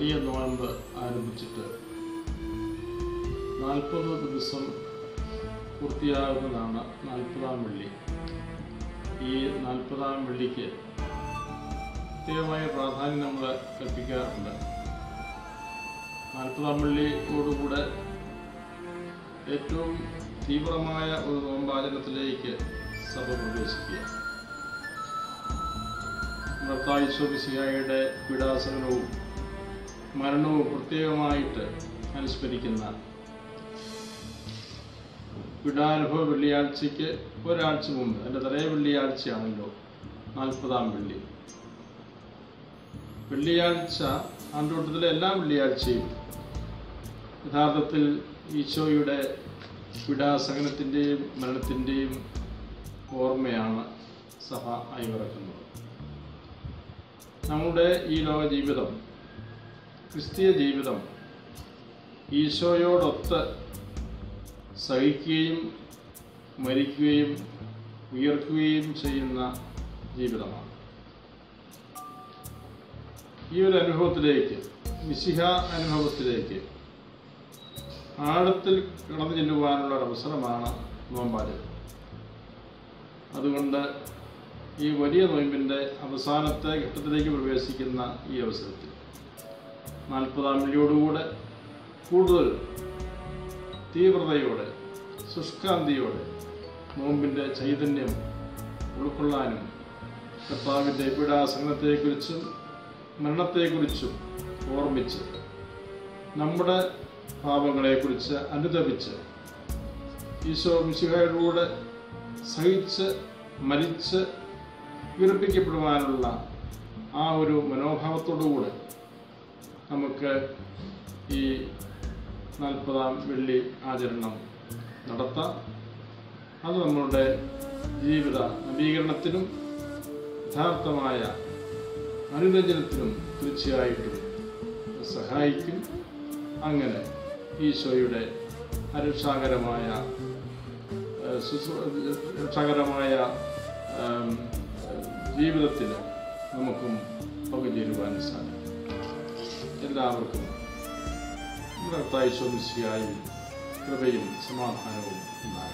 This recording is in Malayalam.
വലിയ നോയമ്പ് ആരംഭിച്ചിട്ട് 40 ദിവസം പൂർത്തിയാകുന്നതാണ് 40-ാം വെള്ളി. ഈ 40-ാം വെള്ളിക്ക് പ്രത്യേകമായ പ്രാധാന്യം നമ്മൾ കൽപ്പിക്കാറുണ്ട്. 40-ാം വെള്ളിയോടുകൂടെ ഏറ്റവും തീവ്രമായ ഒരു നോമ്പാചരണത്തിലേക്ക് സഭ പ്രവേശിക്കുക. കർത്താവ് മിശിഹായുടെ പീഡാസഹനവും മരണവും പ്രത്യേകമായിട്ട് അനുസ്മരിക്കുന്ന പീഡാനുഭവ വെള്ളിയാഴ്ചയ്ക്ക് ഒരാഴ്ച മുമ്പ്, എൻ്റെ തലേ വെള്ളിയാഴ്ചയാണല്ലോ 40-ാം വെള്ളി. വെള്ളിയാഴ്ച ആണ്ടുവട്ടത്തിലെ എല്ലാ വെള്ളിയാഴ്ചയും യഥാർത്ഥത്തിൽ ഈശോയുടെ പീഡാസഹനത്തിൻ്റെയും മരണത്തിൻ്റെയും ഓർമ്മയാണ് സഭ അയവിറക്കുന്നത്. നമ്മുടെ ഈ ലോക ജീവിതം, ക്രിസ്തീയ ജീവിതം, ഈശോയോടൊത്ത് സഹിക്കുകയും മരിക്കുകയും ഉയർക്കുകയും ചെയ്യുന്ന ജീവിതമാണ്. ഈ ഒരു അനുഭവത്തിലേക്ക്, മിശിഹ അനുഭവത്തിലേക്ക് ആഴത്തിൽ കടന്നു ചെല്ലുവാനുള്ള ഒരവസരമാണ് നോമ്പാചരണം. അതുകൊണ്ട് ഈ വലിയ നോയമ്പിൻ്റെ അവസാനത്തെ ഘട്ടത്തിലേക്ക് പ്രവേശിക്കുന്ന ഈ അവസരത്തിൽ 40-ാം വെള്ളിയോടുകൂടെ കൂടുതൽ തീവ്രതയോടെ, ശുഷ്കാന്തിയോടെ നോമ്പിൻ്റെ ചൈതന്യം ഉൾക്കൊള്ളാനും കർത്താവിൻ്റെ പീഡാസഹനത്തെക്കുറിച്ചും മരണത്തെക്കുറിച്ചും ഓർമ്മിച്ച് നമ്മുടെ പാപങ്ങളെക്കുറിച്ച് അനുതപിച്ച് ഈശോ മിശിഹായോടുകൂടെ സഹിച്ച് മരിച്ച് ഉയർപ്പിക്കപ്പെടുവാനുള്ള ആ ഒരു മനോഭാവത്തോടുകൂടെ നമുക്ക് ഈ 40-ാം വെള്ളി ആചരണം നടത്താം. അത് നമ്മളുടെ ജീവിത നവീകരണത്തിനും യഥാർത്ഥമായ അനുരഞ്ജനത്തിനും തീർച്ചയായിട്ടും സഹായിക്കും. അങ്ങനെ ഈശോയുടെ രക്ഷാകരമായ ജീവിതത്തിന് നമുക്കും പങ്കുചേരുവാൻ സാധിക്കും. എല്ലാവർക്കും നമ്മുടെ കർത്താവ് ഈശോ മിശിഹായിൽ കൃപയും സമാധാനവും ഉണ്ടാകും.